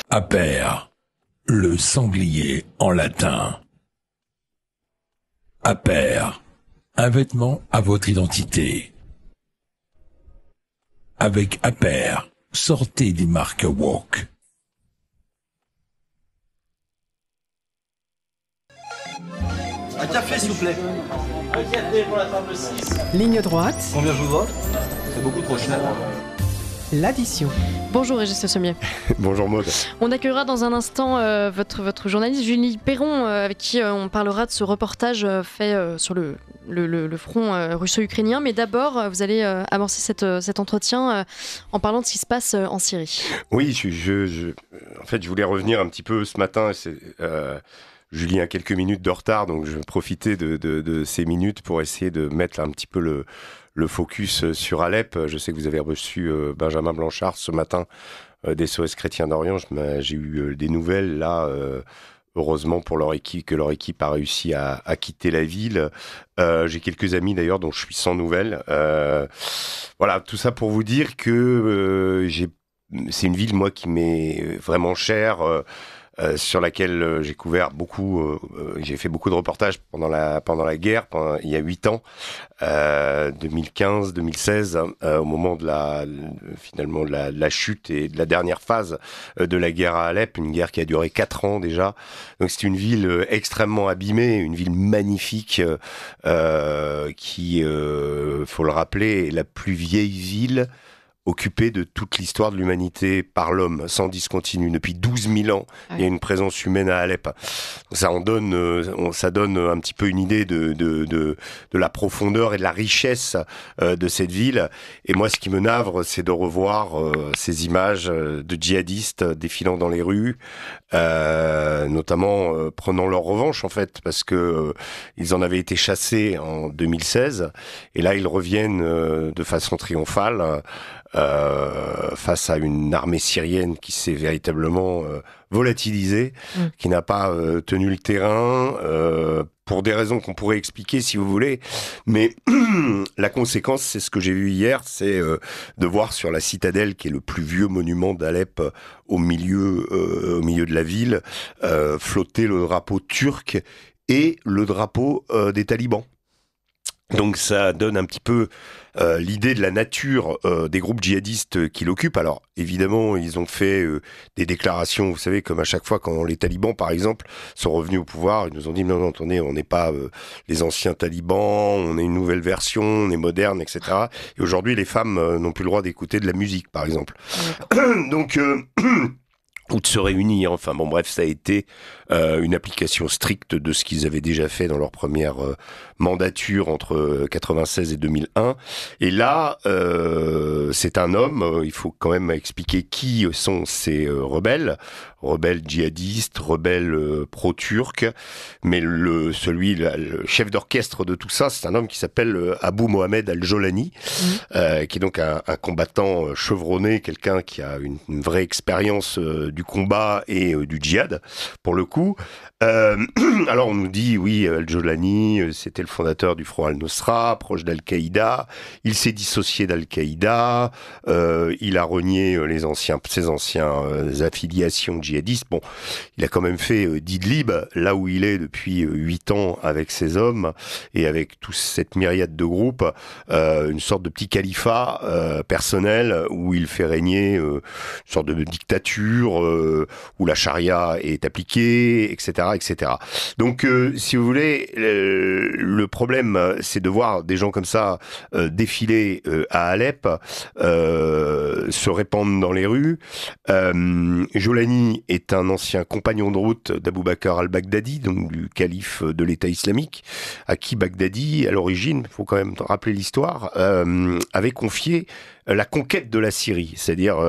Aper, le sanglier en latin. Aper, un vêtement à votre identité. Avec Aper, sortez des marques woke. Un café, s'il vous plaît. Un café pour la table 6. Ligne droite, Combien je vous dois? C'est beaucoup trop cher. l'addition. Bonjour Régis Le Sommier. Bonjour Maud. On accueillera dans un instant votre journaliste Julie Perron avec qui on parlera de ce reportage fait sur le front russo-ukrainien. Mais d'abord, vous allez amorcer cet entretien en parlant de ce qui se passe en Syrie. Oui, en fait, je voulais revenir un petit peu ce matin. Julie a quelques minutes de retard, donc je vais profiter de ces minutes pour essayer de mettre un petit peu le focus sur Alep. Je sais que vous avez reçu Benjamin Blanchard ce matin d'SOS Chrétiens d'Orient. J'ai eu des nouvelles là. Heureusement pour leur équipe, que leur équipe a réussi à quitter la ville. J'ai quelques amis d'ailleurs dont je suis sans nouvelles. Voilà, tout ça pour vous dire que c'est une ville, moi, qui m'est vraiment chère. Sur laquelle j'ai couvert beaucoup, j'ai fait beaucoup de reportages pendant la guerre, il y a 8 ans, 2015-2016, au moment de la chute et de la dernière phase de la guerre à Alep, une guerre qui a duré 4 ans déjà. Donc c'est une ville extrêmement abîmée, une ville magnifique qui, faut le rappeler, est la plus vieille ville occupé de toute l'histoire de l'humanité par l'homme, sans discontinu. Depuis 12 000 ans, il y a une présence humaine à Alep. Ça donne un petit peu une idée de la profondeur et de la richesse de cette ville. Et moi, ce qui me navre, c'est de revoir ces images de djihadistes défilant dans les rues, notamment prenant leur revanche, en fait, parce que ils en avaient été chassés en 2016, et là, ils reviennent de façon triomphale, face à une armée syrienne qui s'est véritablement volatilisée, qui n'a pas tenu le terrain, pour des raisons qu'on pourrait expliquer si vous voulez, mais la conséquence, c'est ce que j'ai vu hier, c'est de voir sur la citadelle, qui est le plus vieux monument d'Alep au milieu de la ville, flotter le drapeau turc et le drapeau des talibans. Donc ça donne un petit peu l'idée de la nature des groupes djihadistes qui l'occupent. Alors évidemment, ils ont fait des déclarations, vous savez, comme à chaque fois quand les talibans, par exemple, sont revenus au pouvoir, ils nous ont dit non, attendez, on n'est pas les anciens talibans, on est une nouvelle version, on est moderne, etc. Et aujourd'hui, les femmes n'ont plus le droit d'écouter de la musique, par exemple. Donc ou de se réunir, enfin bon bref, ça a été une application stricte de ce qu'ils avaient déjà fait dans leur première mandature entre 96 et 2001. Et là, c'est un homme, il faut quand même expliquer qui sont ces rebelles djihadistes, rebelles pro-turcs, mais le chef d'orchestre de tout ça, c'est un homme qui s'appelle Abou Mohamed Al-Jolani, qui est donc un combattant chevronné, quelqu'un qui a une vraie expérience du combat et du djihad, pour le coup. Alors on nous dit, oui, Al-Jolani, c'était le fondateur du Front Al-Nosra, proche d'Al-Qaïda, il s'est dissocié d'Al-Qaïda, il a renié ses anciens affiliations djihadistes. Bon, il a quand même fait d'Idlib, là où il est depuis 8 ans avec ses hommes et avec toute cette myriade de groupes, une sorte de petit califat personnel où il fait régner une sorte de dictature, où la charia est appliquée, etc., etc. Donc, si vous voulez, le problème, c'est de voir des gens comme ça défiler à Alep, se répandre dans les rues. Jolani est un ancien compagnon de route d'Abou Bakr al-Baghdadi, donc du calife de l'État islamique, à qui Baghdadi, à l'origine, il faut quand même rappeler l'histoire, avait confié la conquête de la Syrie, c'est-à-dire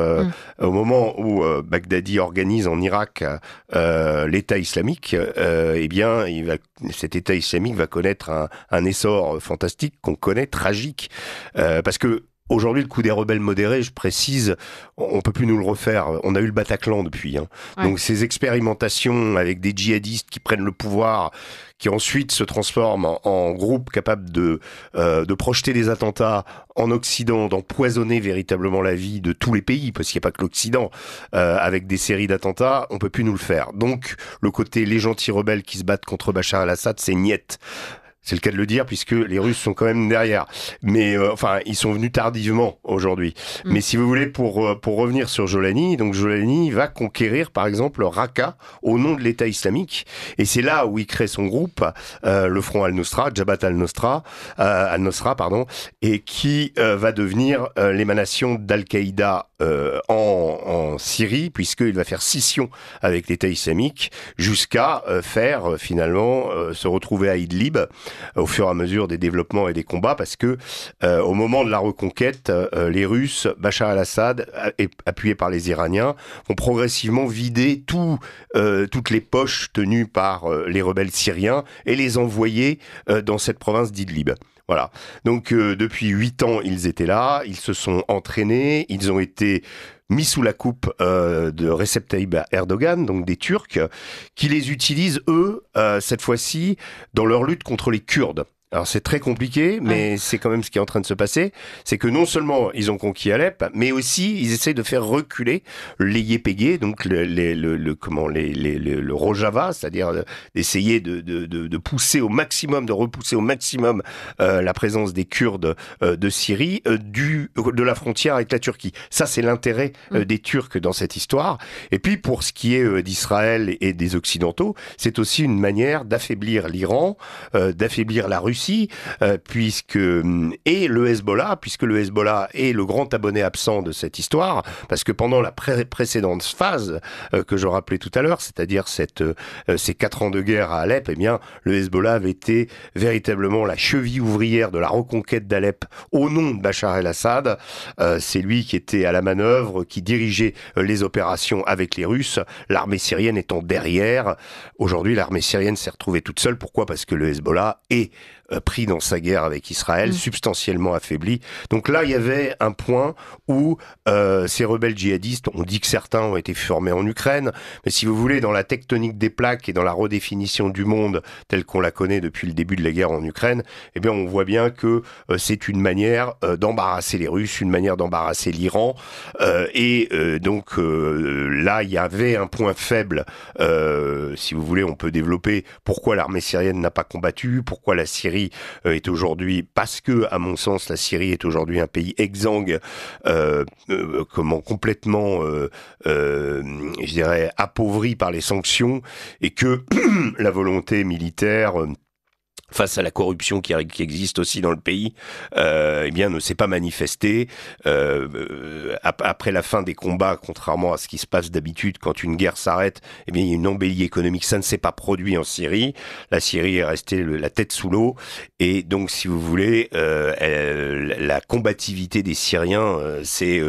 au moment où Baghdadi organise en Irak l'État islamique, eh bien, cet État islamique va connaître un essor fantastique qu'on connaît, tragique, parce que aujourd'hui, le coup des rebelles modérés, je précise, on peut plus nous le refaire. On a eu le Bataclan depuis. Ouais. Donc ces expérimentations avec des djihadistes qui prennent le pouvoir, qui ensuite se transforment en groupe capable de projeter des attentats en Occident, d'empoisonner véritablement la vie de tous les pays, parce qu'il n'y a pas que l'Occident, avec des séries d'attentats, on peut plus nous le faire. Donc le côté les gentils rebelles qui se battent contre Bachar el-Assad, c'est niet. C'est le cas de le dire, puisque les Russes sont quand même derrière. Mais enfin, ils sont venus tardivement aujourd'hui. Mais si vous voulez, pour revenir sur Jolani, donc Jolani va conquérir, par exemple, Raqqa au nom de l'État islamique. Et c'est là où il crée son groupe, le Front al-Nusra, Jabhat al-Nusra, et qui va devenir l'émanation d'Al-Qaïda en Syrie, puisqu'il va faire scission avec l'État islamique, jusqu'à faire finalement se retrouver à Idlib, au fur et à mesure des développements et des combats, parce que au moment de la reconquête, les Russes, Bachar el-Assad, appuyés par les Iraniens, vont progressivement vider toutes les poches tenues par les rebelles syriens et les envoyer dans cette province d'Idlib. Voilà. Donc depuis 8 ans, ils étaient là, ils se sont entraînés, ils ont été mis sous la coupe de Recep Tayyip Erdogan, donc des Turcs, qui les utilisent, eux, cette fois-ci, dans leur lutte contre les Kurdes. Alors c'est très compliqué, mais c'est quand même ce qui est en train de se passer. C'est que non seulement ils ont conquis Alep, mais aussi ils essayent de faire reculer les YPG, donc le Rojava, c'est-à-dire d'essayer de pousser au maximum, de repousser au maximum la présence des Kurdes de Syrie de la frontière avec la Turquie. Ça c'est l'intérêt des Turcs dans cette histoire. Et puis pour ce qui est d'Israël et des Occidentaux, c'est aussi une manière d'affaiblir l'Iran, d'affaiblir la Russie, et le Hezbollah, puisque le Hezbollah est le grand abonné absent de cette histoire, parce que pendant la précédente phase que je rappelais tout à l'heure, c'est-à-dire ces 4 ans de guerre à Alep, eh bien, le Hezbollah avait été véritablement la cheville ouvrière de la reconquête d'Alep au nom de Bachar el-Assad. C'est lui qui était à la manœuvre, qui dirigeait les opérations avec les Russes, l'armée syrienne étant derrière. Aujourd'hui, l'armée syrienne s'est retrouvée toute seule. Pourquoi ? Parce que le Hezbollah est pris dans sa guerre avec Israël, substantiellement affaibli. Donc là, il y avait un point où ces rebelles djihadistes, on dit que certains ont été formés en Ukraine, mais si vous voulez, dans la tectonique des plaques et dans la redéfinition du monde telle qu'on la connaît depuis le début de la guerre en Ukraine, eh bien, on voit bien que c'est une manière d'embarrasser les Russes, une manière d'embarrasser l'Iran, donc là, il y avait un point faible. Si vous voulez, on peut développer pourquoi l'armée syrienne n'a pas combattu, pourquoi la Syrie est aujourd'hui, parce que, à mon sens, la Syrie est aujourd'hui un pays exsangue, complètement, je dirais, appauvri par les sanctions, et que la volonté militaire face à la corruption qui existe aussi dans le pays, eh bien, ne s'est pas manifestée. Après la fin des combats, contrairement à ce qui se passe d'habitude, quand une guerre s'arrête, eh bien, il y a une embellie économique. Ça ne s'est pas produit en Syrie. La Syrie est restée la tête sous l'eau. Et donc, si vous voulez, la combativité des Syriens s'est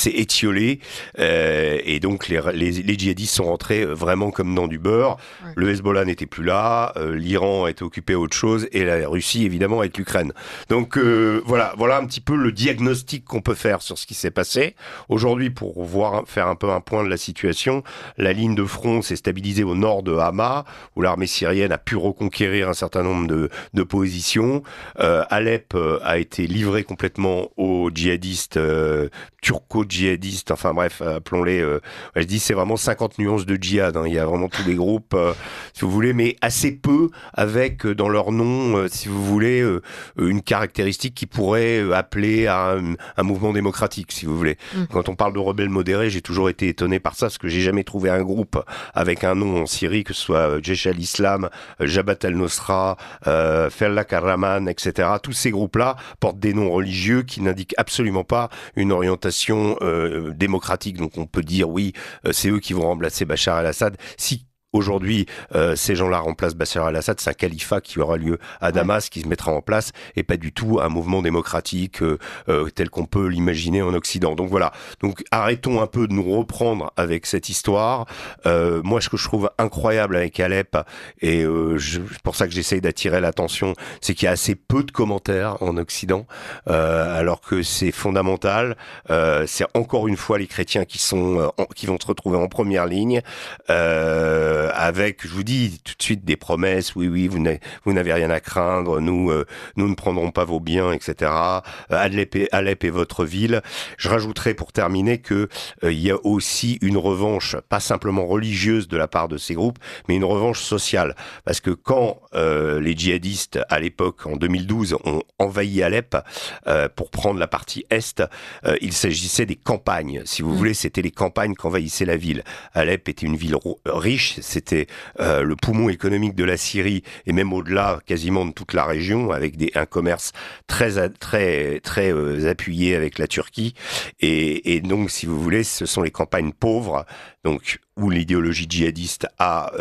étiolée. Et donc, les djihadistes sont rentrés vraiment comme dans du beurre. Ouais. Le Hezbollah n'était plus là. L'Iran a été occupé à autre chose. Et la Russie, évidemment, avec l'Ukraine. Donc, voilà un petit peu le diagnostic qu'on peut faire sur ce qui s'est passé. Aujourd'hui, pour faire un peu un point de la situation, la ligne de front s'est stabilisée au nord de Hama, où l'armée syrienne a pu reconquérir un certain nombre de positions. Alep a été livré complètement aux djihadistes, turco-djihadistes, enfin bref, appelons-les... je dis, c'est vraiment 50 nuances de djihad. Il y a vraiment tous les groupes, si vous voulez, mais assez peu avec, dans leur nom, si vous voulez, une caractéristique qui pourrait appeler à un mouvement démocratique, si vous voulez. Quand on parle de rebelles modérés, j'ai toujours été étonné par ça, parce que j'ai jamais trouvé un groupe avec un nom en Syrie, que ce soit Jaish al-Islam, Jabhat al-Nusra, Fellah al-Rahman, etc. Tous ces groupes-là portent des noms religieux qui n'indiquent absolument pas une orientation démocratique. Donc on peut dire, oui, c'est eux qui vont remplacer Bachar el-Assad. Si aujourd'hui, ces gens-là remplacent Bachar el-Assad, c'est un califat qui aura lieu à Damas, qui se mettra en place, et pas du tout un mouvement démocratique tel qu'on peut l'imaginer en Occident. Donc voilà, donc arrêtons un peu de nous reprendre avec cette histoire. Moi, ce que je trouve incroyable avec Alep, et c'est pour ça que j'essaye d'attirer l'attention, c'est qu'il y a assez peu de commentaires en Occident, alors que c'est fondamental. C'est encore une fois les chrétiens qui vont se retrouver en première ligne, avec, je vous dis tout de suite, des promesses. Oui, vous n'avez rien à craindre. Nous ne prendrons pas vos biens, etc. Alep est votre ville. Je rajouterai pour terminer que il y a aussi une revanche, pas simplement religieuse de la part de ces groupes, mais une revanche sociale. Parce que quand les djihadistes, à l'époque, en 2012, ont envahi Alep pour prendre la partie est, il s'agissait des campagnes. Si vous voulez, c'était les campagnes qui envahissaient la ville. Alep était une ville riche, c'était le poumon économique de la Syrie et même au-delà, quasiment de toute la région, avec un commerce très appuyé avec la Turquie. Et donc, si vous voulez, ce sont les campagnes pauvres, donc où l'idéologie djihadiste a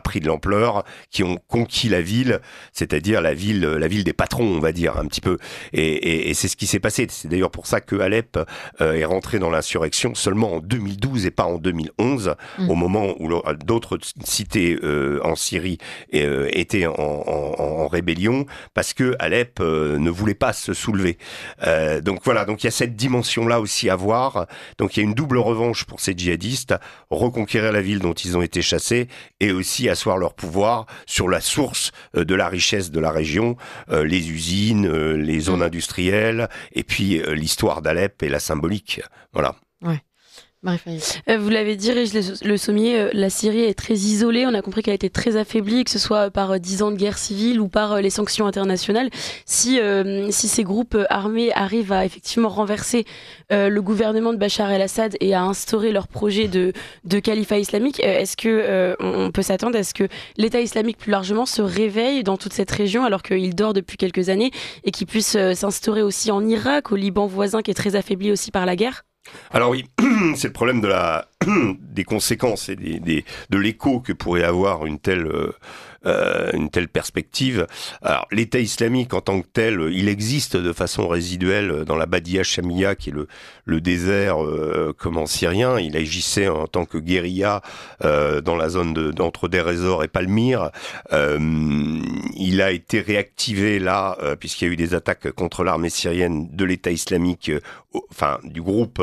pris de l'ampleur, qui ont conquis la ville, c'est-à-dire la ville des patrons, on va dire un petit peu. Et c'est ce qui s'est passé. C'est d'ailleurs pour ça que Alep est rentré dans l'insurrection seulement en 2012 et pas en 2011, au moment où d'autres cités en Syrie étaient en rébellion, parce que Alep ne voulait pas se soulever. Donc voilà, donc il y a cette dimension-là aussi à voir. Donc il y a une double revanche pour ces djihadistes, reconquérir la ville dont ils ont été chassés et aussi asseoir leur pouvoir sur la source de la richesse de la région, les usines, les zones industrielles, et puis l'histoire d'Alep et la symbolique. Voilà. Ouais. Vous l'avez dit, Régis Le Sommier, la Syrie est très isolée. On a compris qu'elle a été très affaiblie, que ce soit par 10 ans de guerre civile ou par les sanctions internationales. Si ces groupes armés arrivent à effectivement renverser le gouvernement de Bachar el-Assad et à instaurer leur projet de califat islamique, est-ce que on peut s'attendre à ce que l'État islamique plus largement se réveille dans toute cette région alors qu'il dort depuis quelques années et qu'il puisse s'instaurer aussi en Irak, au Liban voisin qui est très affaibli aussi par la guerre ? Alors oui, c'est le problème des conséquences et de l'écho que pourrait avoir une telle perspective. Alors, l'État islamique en tant que tel, il existe de façon résiduelle dans la Badia Shamia, qui est le désert syrien. Il agissait en tant que guérilla dans la zone entre Deir ez-Zor et Palmyre. Il a été réactivé là, puisqu'il y a eu des attaques contre l'armée syrienne de l'État islamique, du groupe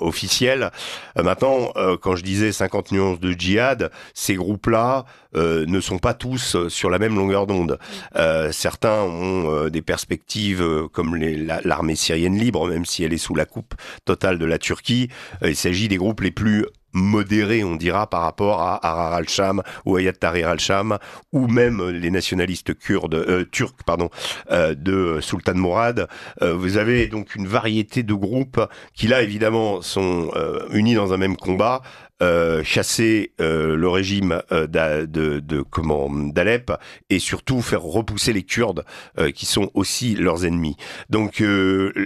officiel. Maintenant, quand je disais 50 nuances de djihad, ces groupes-là ne sont pas tous sur la même longueur d'onde. Certains ont des perspectives comme l'armée syrienne libre, même si elle est sous la coupe totale de la Turquie. Il s'agit des groupes les plus modérés, on dira, par rapport à Ahrar al-Sham ou Hayat Tahrir al-Sham, ou même les nationalistes turcs de Sultan Mourad. Vous avez donc une variété de groupes qui là évidemment sont unis dans un même combat, chasser le régime d'Alep et surtout faire repousser les Kurdes qui sont aussi leurs ennemis. Donc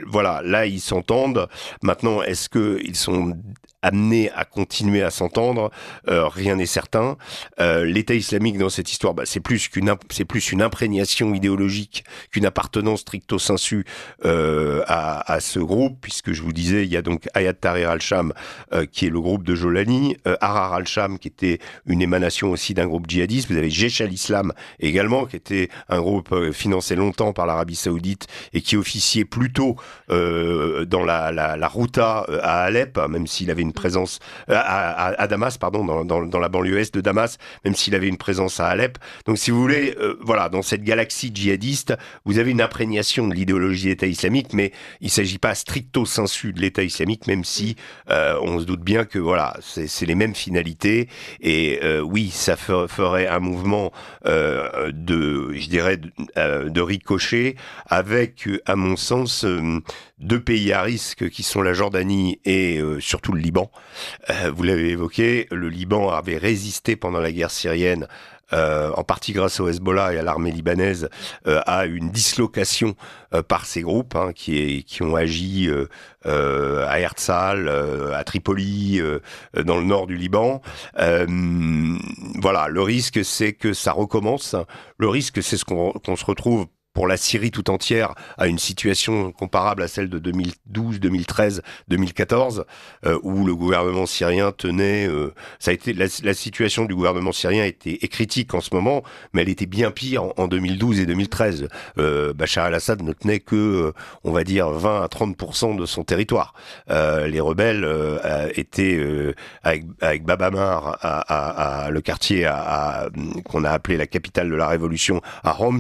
voilà, là ils s'entendent. Maintenant, est-ce que ils sont amenés à continuer à s'entendre? Rien n'est certain. L'État islamique dans cette histoire, c'est plus une imprégnation idéologique qu'une appartenance stricto sensu à ce groupe, puisque je vous disais, il y a donc Hayat Tahrir al-Sham qui est le groupe de Jolani, Ahrar al-Sham qui était une émanation aussi d'un groupe djihadiste. Vous avez Jaish al-Islam également, qui était un groupe financé longtemps par l'Arabie Saoudite et qui officiait plutôt dans la Routa à Alep, même s'il avait une présence à Damas, dans la banlieue est de Damas, même s'il avait une présence à Alep. Donc si vous voulez, voilà, dans cette galaxie djihadiste, vous avez une imprégnation de l'idéologie de l'État islamique, mais il ne s'agit pas stricto sensu de l'État islamique, même si on se doute bien que voilà, c'est les mêmes finalités. Et oui, ça ferait un mouvement de ricochet avec, à mon sens, deux pays à risque qui sont la Jordanie et surtout le Liban. Vous l'avez évoqué, le Liban avait résisté pendant la guerre syrienne en partie grâce au Hezbollah et à l'armée libanaise, à une dislocation par ces groupes qui ont agi à Herzl, à Tripoli, dans le nord du Liban. Voilà, le risque c'est que ça recommence. Le risque c'est qu'on se retrouve pour la Syrie tout entière à une situation comparable à celle de 2012, 2013, 2014, où le gouvernement syrien tenait... ça a été la situation du gouvernement syrien est critique en ce moment, mais elle était bien pire en 2012 et 2013. Bachar el-Assad ne tenait que, on va dire, 20 à 30% de son territoire. Les rebelles étaient avec Bab Amar, le quartier qu'on a appelé la capitale de la révolution, à Homs,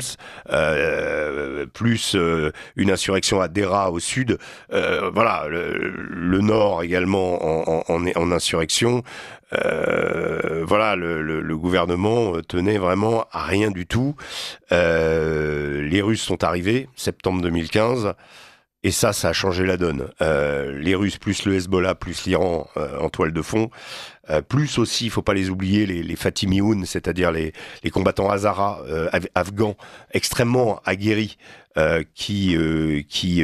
plus une insurrection à Dera au sud, voilà, le nord également en insurrection. Voilà, le gouvernement tenait vraiment à rien du tout. Les Russes sont arrivés, septembre 2015, et ça a changé la donne. Les Russes plus le Hezbollah plus l'Iran en toile de fond. Plus aussi, il faut pas les oublier, les Fatimioun, c'est-à-dire les combattants Hazara afghans extrêmement aguerris qui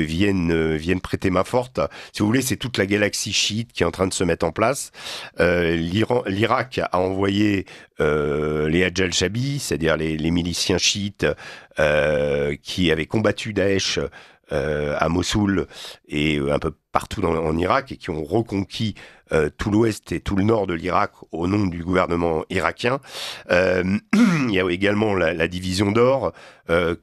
viennent prêter main forte. Si vous voulez, c'est toute la galaxie chiite qui est en train de se mettre en place. L'Irak a envoyé les Hajj al-Shabi, c'est-à-dire les miliciens chiites qui avaient combattu Daesh à Mossoul et un peu partout en Irak et qui ont reconquis tout l'ouest et tout le nord de l'Irak au nom du gouvernement irakien. Il y a également la division d'or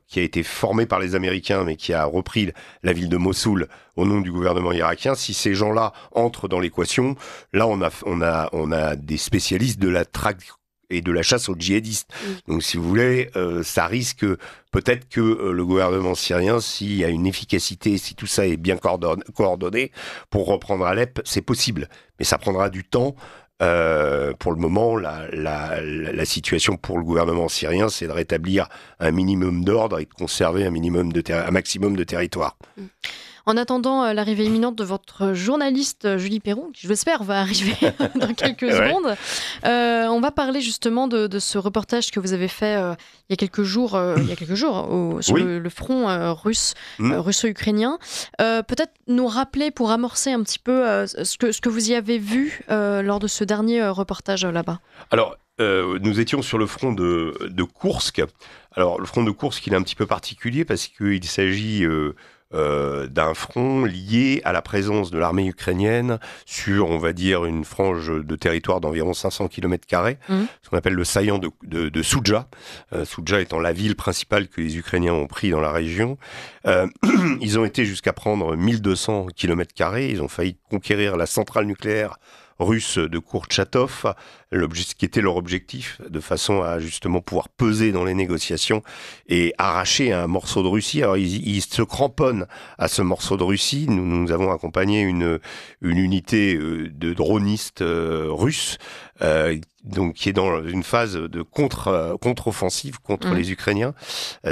qui a été formée par les Américains mais qui a repris la ville de Mossoul au nom du gouvernement irakien. Si ces gens-là entrent dans l'équation, là on a des spécialistes de la traque et de la chasse aux djihadistes. Donc, si vous voulez, ça risque peut-être que le gouvernement syrien, s'il y a une efficacité, si tout ça est bien coordonné, pour reprendre Alep, c'est possible. Mais ça prendra du temps. Pour le moment, la situation pour le gouvernement syrien, c'est de rétablir un minimum d'ordre et de conserver un maximum de territoire. En attendant l'arrivée imminente de votre journaliste Julie Perron, qui je l'espère va arriver dans quelques secondes, on va parler justement de ce reportage que vous avez fait il y a quelques jours sur le front russo-ukrainien. Peut-être nous rappeler pour amorcer un petit peu ce que vous y avez vu lors de ce dernier reportage là-bas. Alors, nous étions sur le front de Koursk. Alors, le front de Koursk, il est un petit peu particulier parce qu'il s'agit d'un front lié à la présence de l'armée ukrainienne sur, on va dire, une frange de territoire d'environ 500 km², ce qu'on appelle le saillant de Soudja. Soudja étant la ville principale que les Ukrainiens ont pris dans la région. Ils ont été jusqu'à prendre 1200 km². Ils ont failli conquérir la centrale nucléaire russe de Kourtchatov, ce qui était leur objectif, de façon à justement pouvoir peser dans les négociations et arracher un morceau de Russie. Alors ils se cramponnent à ce morceau de Russie. Nous avons accompagné une unité de dronistes russes donc qui est dans une phase de contre-offensive contre les Ukrainiens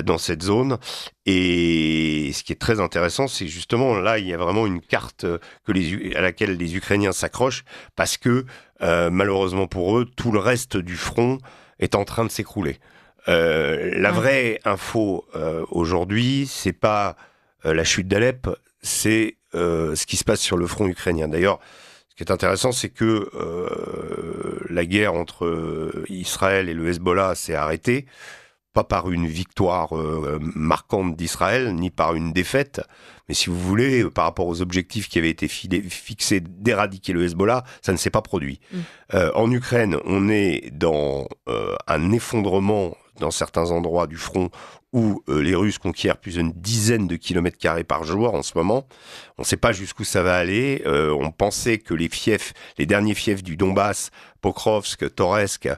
dans cette zone. Et ce qui est très intéressant, c'est justement là, il y a vraiment une carte à laquelle les Ukrainiens s'accrochent parce que malheureusement pour eux, tout le reste du front est en train de s'écrouler. La vraie info aujourd'hui, c'est pas la chute d'Alep, c'est ce qui se passe sur le front ukrainien. D'ailleurs, ce qui est intéressant, c'est que la guerre entre Israël et le Hezbollah s'est arrêtée, pas par une victoire marquante d'Israël, ni par une défaite, mais si vous voulez, par rapport aux objectifs qui avaient été fixés d'éradiquer le Hezbollah, ça ne s'est pas produit. En Ukraine, on est dans un effondrement dans certains endroits du front où les Russes conquièrent plus d'une dizaine de kilomètres carrés par jour en ce moment. On ne sait pas jusqu'où ça va aller. On pensait que les derniers fiefs du Donbass, Pokrovsk, Toretsk,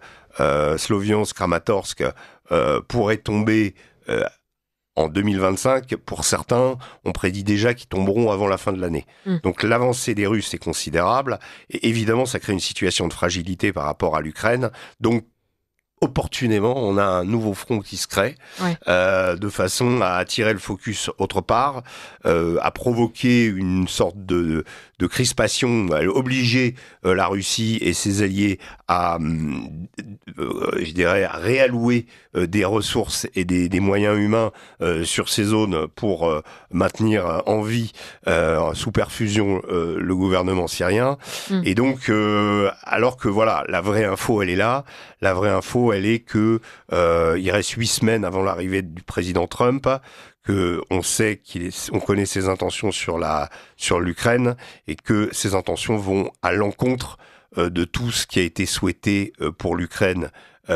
Sloviansk, Kramatorsk, pourraient tomber en 2025. Pour certains, on prédit déjà qu'ils tomberont avant la fin de l'année. Donc l'avancée des Russes est considérable. Et évidemment, ça crée une situation de fragilité par rapport à l'Ukraine. Donc, opportunément, on a un nouveau front qui se crée, de façon à attirer le focus autre part, à provoquer une sorte de crispation, à obliger la Russie et ses alliés à, je dirais, à réallouer des ressources et des moyens humains sur ces zones pour maintenir en vie, sous perfusion, le gouvernement syrien. Et donc, alors que voilà, la vraie info, elle est là. La vraie info, elle est que il reste 8 semaines avant l'arrivée du président Trump, que on sait on connaît ses intentions sur l'Ukraine et que ses intentions vont à l'encontre de tout ce qui a été souhaité pour l'Ukraine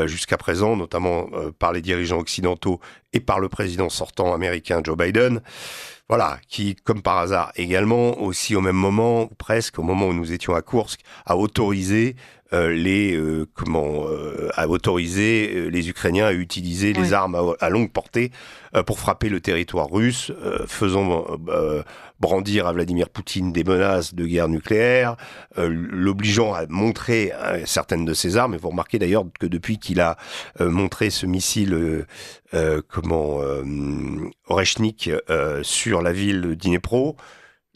jusqu'à présent, notamment par les dirigeants occidentaux et par le président sortant américain Joe Biden. Voilà, qui, comme par hasard également, aussi au même moment, ou presque au moment où nous étions à Koursk, a autorisé les Ukrainiens à utiliser les armes à longue portée pour frapper le territoire russe, faisant brandir à Vladimir Poutine des menaces de guerre nucléaire, l'obligeant à montrer certaines de ses armes. Et vous remarquez d'ailleurs que depuis qu'il a montré ce missile Oreshnik sur la ville de Dnipro,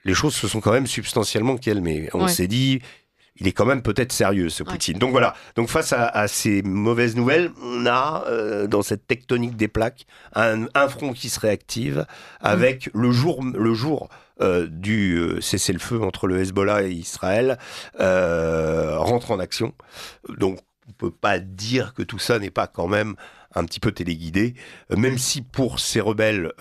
les choses se sont quand même substantiellement calmées. On s'est dit, il est quand même peut-être sérieux, ce Poutine. Donc voilà. Donc face à ces mauvaises nouvelles, on a dans cette tectonique des plaques un front qui se réactive avec le jour du cessez-le-feu entre le Hezbollah et Israël rentre en action. Donc on peut pas dire que tout ça n'est pas quand même un petit peu téléguidé, même si pour ces rebelles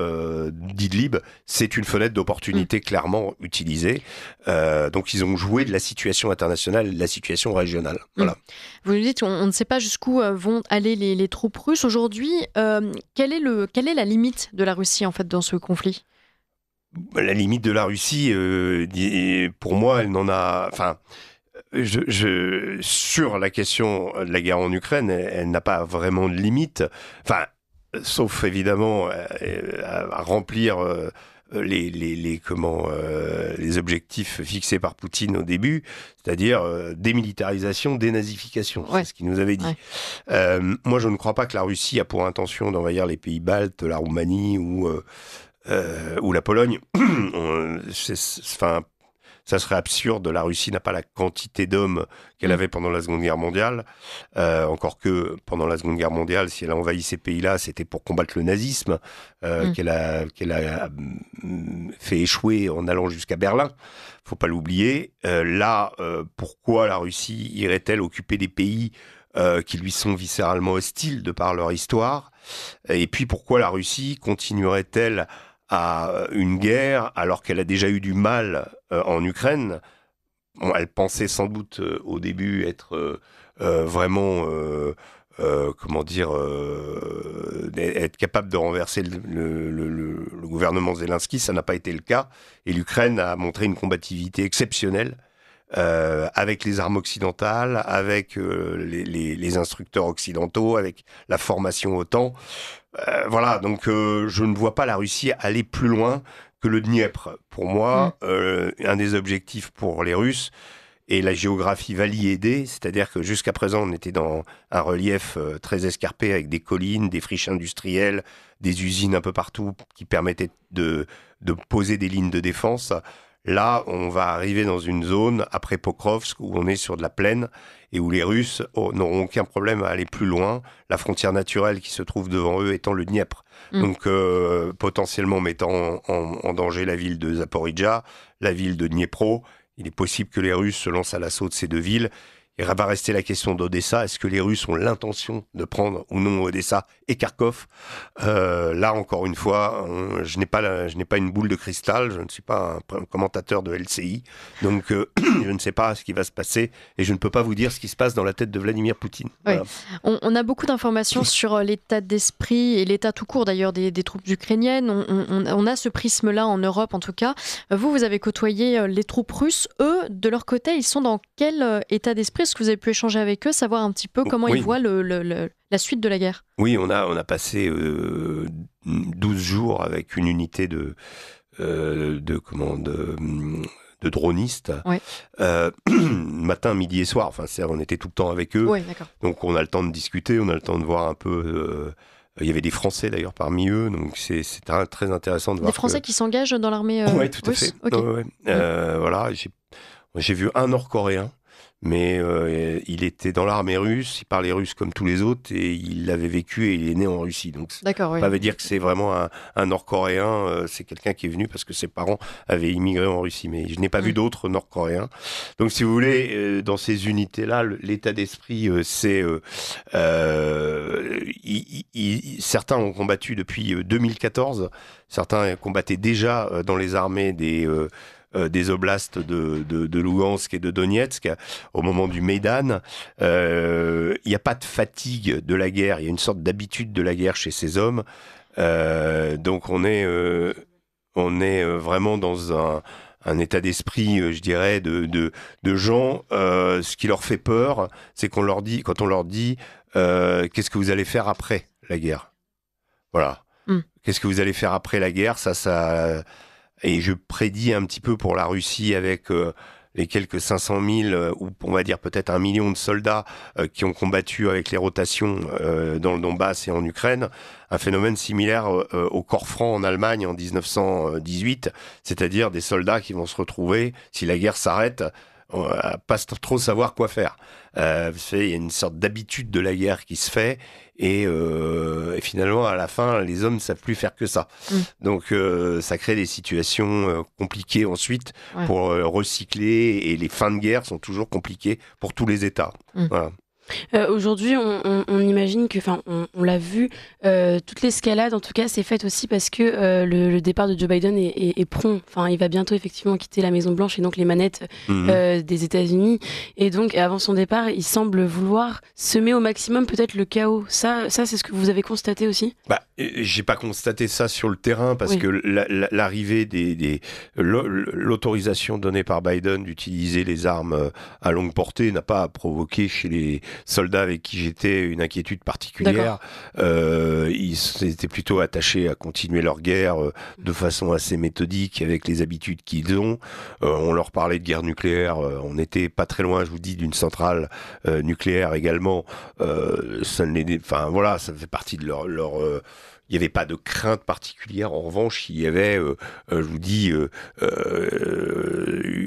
d'Idlib, c'est une fenêtre d'opportunité clairement utilisée. Donc ils ont joué de la situation internationale et de la situation régionale. Voilà. Vous nous dites, on ne sait pas jusqu'où vont aller les troupes russes. Aujourd'hui, quelle est la limite de la Russie en fait dans ce conflit ? La limite de la Russie, pour moi, elle n'en a... Enfin, sur la question de la guerre en Ukraine, elle n'a pas vraiment de limite. Enfin, sauf évidemment à remplir les objectifs fixés par Poutine au début, c'est-à-dire démilitarisation, dénazification, c'est ce qu'il nous avait dit. Moi, je ne crois pas que la Russie a pour intention d'envahir les pays baltes, la Roumanie ou la Pologne. Ça serait absurde. La Russie n'a pas la quantité d'hommes qu'elle avait pendant la Seconde Guerre mondiale. Encore que pendant la Seconde Guerre mondiale, si elle a envahi ces pays-là, c'était pour combattre le nazisme qu'elle a fait échouer en allant jusqu'à Berlin. Faut pas l'oublier. Pourquoi la Russie irait-elle occuper des pays qui lui sont viscéralement hostiles de par leur histoire ? Et puis pourquoi la Russie continuerait-elle à une guerre alors qu'elle a déjà eu du mal en Ukraine? Elle pensait sans doute au début être vraiment être capable de renverser le gouvernement Zelensky. Ça n'a pas été le cas et l'Ukraine a montré une combativité exceptionnelle avec les armes occidentales, avec les instructeurs occidentaux, avec la formation OTAN. Voilà, donc je ne vois pas la Russie aller plus loin que le Dniepr. Pour moi, un des objectifs pour les Russes, et la géographie va l'y aider, c'est-à-dire que jusqu'à présent, on était dans un relief très escarpé avec des collines, des friches industrielles, des usines un peu partout qui permettaient de poser des lignes de défense. Là, on va arriver dans une zone, après Pokrovsk, où on est sur de la plaine et où les Russes n'auront aucun problème à aller plus loin, la frontière naturelle qui se trouve devant eux étant le Dniepr. Donc, potentiellement mettant en danger la ville de Zaporijjia, la ville de Dniepro. Il est possible que les Russes se lancent à l'assaut de ces deux villes. Il va rester la question d'Odessa. Est-ce que les Russes ont l'intention de prendre ou non Odessa et Kharkov ? Là, encore une fois, je n'ai pas une boule de cristal. Je ne suis pas un commentateur de LCI. Donc, je ne sais pas ce qui va se passer. Et je ne peux pas vous dire ce qui se passe dans la tête de Vladimir Poutine. Voilà. On a beaucoup d'informations sur l'état d'esprit et l'état tout court d'ailleurs des troupes ukrainiennes. On a ce prisme-là en Europe en tout cas. Vous avez côtoyé les troupes russes. Eux, de leur côté, ils sont dans quel état d'esprit ? Est-ce que vous avez pu échanger avec eux, savoir un petit peu comment ils voient la suite de la guerre ? Oui, on a passé 12 jours avec une unité de dronistes, Ouais. matin, midi et soir. Enfin, on était tout le temps avec eux. Oui, d'accord. Donc on a le temps de discuter, on a le temps de voir un peu. Il y avait des Français d'ailleurs parmi eux, donc c'est très intéressant de voir. Des Français qui s'engagent dans l'armée Oui, tout à russe. fait. Ok. Ouais. Voilà, j'ai vu un Nord-Coréen, mais il était dans l'armée russe, il parlait russe comme tous les autres et il avait vécu et il est né en Russie. Donc D'accord, oui. ça veut dire que c'est vraiment un Nord-Coréen, c'est quelqu'un qui est venu parce que ses parents avaient immigré en Russie. Mais je n'ai pas vu d'autres Nord-Coréens. Donc si vous voulez, dans ces unités-là, l'état d'esprit, c'est... certains ont combattu depuis 2014, certains combattaient déjà dans les armées des oblasts de Lugansk et de Donetsk au moment du Maïdan. Il n'y a pas de fatigue de la guerre, il y a une sorte d'habitude de la guerre chez ces hommes. Donc on est vraiment dans un état d'esprit, je dirais, de gens. Ce qui leur fait peur, c'est quand on leur dit qu'est-ce que vous allez faire après la guerre. Voilà. Qu'est-ce que vous allez faire après la guerre, ça. Et je prédis un petit peu pour la Russie avec les quelques 500 000 ou on va dire peut-être 1 million de soldats qui ont combattu avec les rotations dans le Donbass et en Ukraine, un phénomène similaire au corps franc en Allemagne en 1918, c'est-à-dire des soldats qui vont se retrouver, si la guerre s'arrête, pas trop savoir quoi faire. Il y a une sorte d'habitude de la guerre qui se fait et finalement à la fin les hommes ne savent plus faire que ça. Donc ça crée des situations compliquées ensuite pour recycler et les fins de guerre sont toujours compliquées pour tous les États. Voilà. Aujourd'hui, on imagine que, enfin, on l'a vu, toute l'escalade, en tout cas, c'est faite aussi parce que le départ de Joe Biden est prompt. Enfin, il va bientôt effectivement quitter la Maison Blanche et donc les manettes des États-Unis. Et donc, avant son départ, il semble vouloir semer au maximum peut-être le chaos. Ça, c'est ce que vous avez constaté aussi ? J'ai pas constaté ça sur le terrain parce que l'arrivée l'autorisation donnée par Biden d'utiliser les armes à longue portée n'a pas provoqué chez les soldats avec qui j'étais une inquiétude particulière. Ils étaient plutôt attachés à continuer leur guerre de façon assez méthodique avec les habitudes qu'ils ont. On leur parlait de guerre nucléaire. On n'était pas très loin, je vous dis, d'une centrale nucléaire également. Ça fait partie de leur il n'y avait pas de crainte particulière. En revanche, il y avait, je vous dis,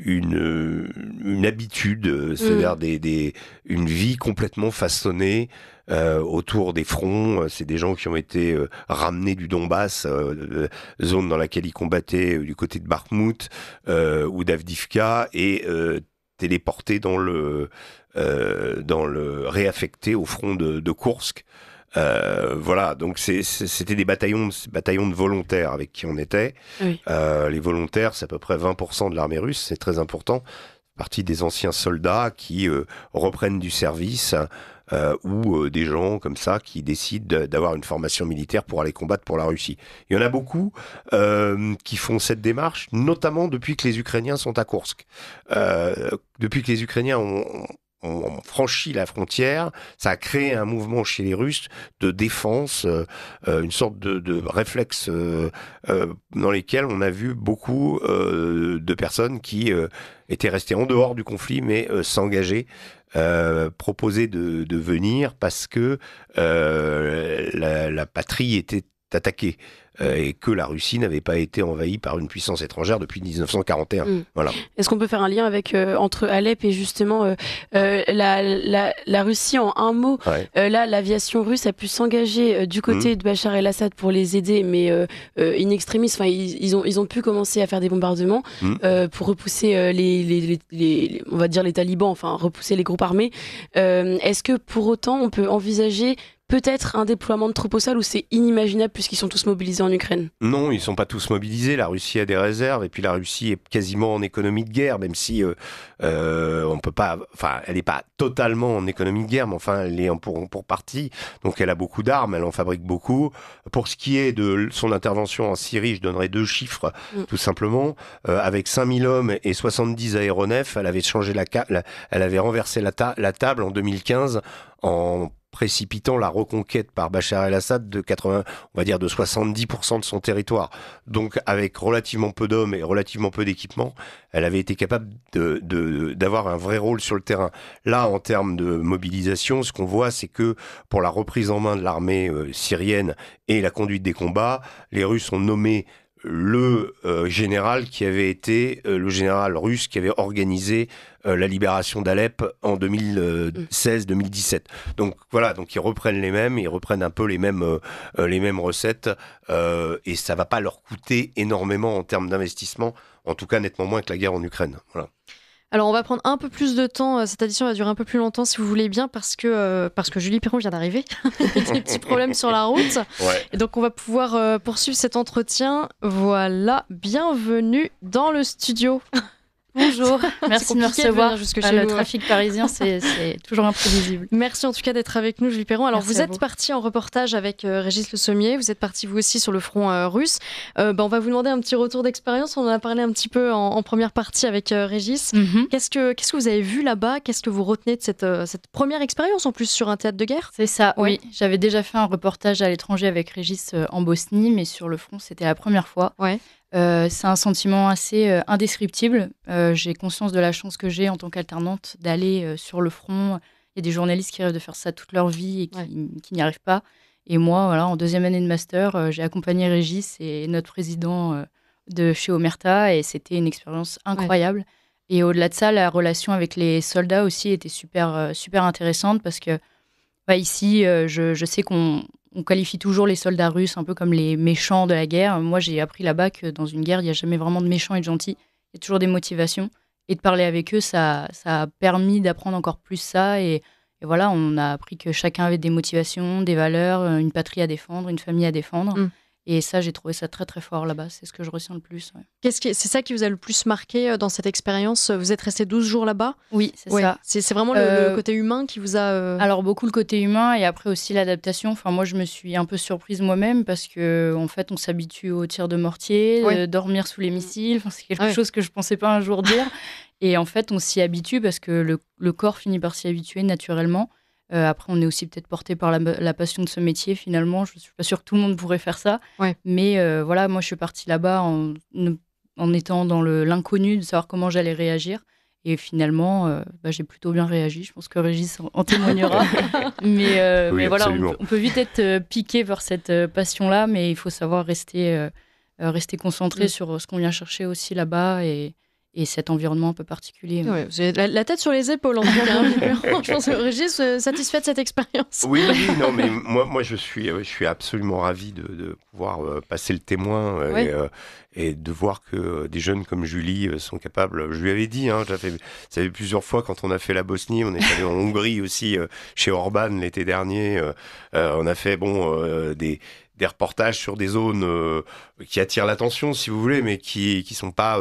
une habitude, c'est-à-dire une vie complètement façonnées autour des fronts. C'est des gens qui ont été ramenés du Donbass, zone dans laquelle ils combattaient du côté de Bakhmout ou d'Avdivka, et téléportés réaffectés au front de Koursk. Voilà, donc c'était des bataillons de volontaires avec qui on était. Oui. Les volontaires, c'est à peu près 20% de l'armée russe, c'est très important. Partie des anciens soldats qui reprennent du service ou des gens comme ça qui décident d'avoir une formation militaire pour aller combattre pour la Russie. Il y en a beaucoup qui font cette démarche, notamment depuis que les Ukrainiens sont à Koursk. Depuis que les Ukrainiens ont franchi la frontière, ça a créé un mouvement chez les Russes de défense, une sorte de réflexe dans lesquels on a vu beaucoup de personnes qui étaient restées en dehors du conflit mais s'engager, proposer de venir parce que la patrie était attaquée. Et que la Russie n'avait pas été envahie par une puissance étrangère depuis 1941. Voilà. Est-ce qu'on peut faire un lien avec entre Alep et justement la Russie en un mot? Là, l'aviation russe a pu s'engager du côté de Bachar el-Assad pour les aider, mais in extremis, enfin, ils ont pu commencer à faire des bombardements pour repousser on va dire les talibans, enfin repousser les groupes armés. Est-ce que pour autant on peut envisager peut-être un déploiement de troupes au sol, ou c'est inimaginable puisqu'ils sont tous mobilisés en Ukraine? Non, ils ne sont pas tous mobilisés. La Russie a des réserves et puis la Russie est quasiment en économie de guerre, même si on peut pas. Enfin, elle n'est pas totalement en économie de guerre, mais enfin, elle est pour partie. Donc, elle a beaucoup d'armes, elle en fabrique beaucoup. Pour ce qui est de son intervention en Syrie, je donnerai 2 chiffres, tout simplement. Avec 5000 hommes et 70 aéronefs, elle avait changé elle avait renversé la table en 2015 en précipitant la reconquête par Bachar el-Assad de 70% de son territoire. Donc, avec relativement peu d'hommes et relativement peu d'équipements, elle avait été capable d'avoir un vrai rôle sur le terrain. Là, en termes de mobilisation, ce qu'on voit, c'est que pour la reprise en main de l'armée syrienne et la conduite des combats, les Russes ont nommé le général qui avait été le général russe qui avait organisé la libération d'Alep en 2016-2017. Donc voilà, donc ils reprennent un peu les mêmes recettes et ça va pas leur coûter énormément en termes d'investissement, en tout cas nettement moins que la guerre en Ukraine. Voilà. Alors, on va prendre un peu plus de temps. Cette édition va durer un peu plus longtemps, si vous voulez bien, parce que Julie Perron vient d'arriver. Il y a des petits problèmes sur la route. Ouais. Et donc, on va pouvoir poursuivre cet entretien. Voilà, bienvenue dans le studio. Bonjour, merci de me recevoir. Jusque chez Le nous. trafic parisien, c'est toujours imprévisible. Merci en tout cas d'être avec nous, Julie Perron. Alors, Merci vous à êtes vous. parti en reportage avec Régis Le Sommier. Vous êtes parti vous aussi sur le front russe. On va vous demander un petit retour d'expérience. On en a parlé un petit peu en première partie avec Régis. Mhm. Qu'est-ce que vous avez vu là-bas? Qu'est-ce que vous retenez de cette première expérience en plus sur un théâtre de guerre? C'est ça, Ouais. oui. J'avais déjà fait un reportage à l'étranger avec Régis en Bosnie, mais sur le front, c'était la première fois. Ouais. C'est un sentiment assez indescriptible. J'ai conscience de la chance que j'ai en tant qu'alternante d'aller sur le front. Il y a des journalistes qui rêvent de faire ça toute leur vie et qui n'y arrivent pas. Et moi, voilà, en deuxième année de master, j'ai accompagné Régis et notre président de chez Omerta et c'était une expérience incroyable. Et au-delà de ça, la relation avec les soldats aussi était super intéressante parce que ici, je sais qu'on qualifie toujours les soldats russes un peu comme les méchants de la guerre. Moi, j'ai appris là-bas que dans une guerre, il n'y a jamais vraiment de méchants et de gentils. Il y a toujours des motivations. Et de parler avec eux, ça a permis d'apprendre encore plus ça. Et voilà, on a appris que chacun avait des motivations, des valeurs, une patrie à défendre, une famille à défendre. Mm. Et ça, j'ai trouvé ça très, très fort là-bas. C'est ce que je retiens le plus. Ouais. C'est ça qui vous a le plus marqué dans cette expérience? Vous êtes resté 12 jours là-bas? Oui, c'est ça. C'est vraiment le côté humain qui vous a... Alors, beaucoup le côté humain et après aussi l'adaptation. Enfin, moi, je me suis un peu surprise moi-même parce qu'en fait, on s'habitue aux tirs de mortier, dormir sous les missiles. Enfin, c'est quelque chose que je ne pensais pas un jour dire. Et en fait, on s'y habitue parce que le corps finit par s'y habituer naturellement. Après, on est aussi peut-être porté par la passion de ce métier, finalement. Je ne suis pas sûre que tout le monde pourrait faire ça. Ouais. Mais voilà, moi, je suis partie là-bas en étant dans l'inconnu de savoir comment j'allais réagir. Et finalement, j'ai plutôt bien réagi. Je pense que Régis en témoignera. mais voilà, on peut vite être piqué par cette passion-là, mais il faut savoir rester concentré sur ce qu'on vient chercher aussi là-bas et cet environnement un peu particulier. Ouais, vous avez la tête sur les épaules, en tout cas. Je pense que Régis, satisfait de cette expérience. Oui, non, mais moi je suis absolument ravi de pouvoir passer le témoin et de voir que des jeunes comme Julie sont capables. Je lui avais dit, ça fait plusieurs fois quand on a fait la Bosnie, on est allé en Hongrie aussi, chez Orban l'été dernier. On a fait des reportages sur des zones qui attirent l'attention, si vous voulez, mais qui sont pas,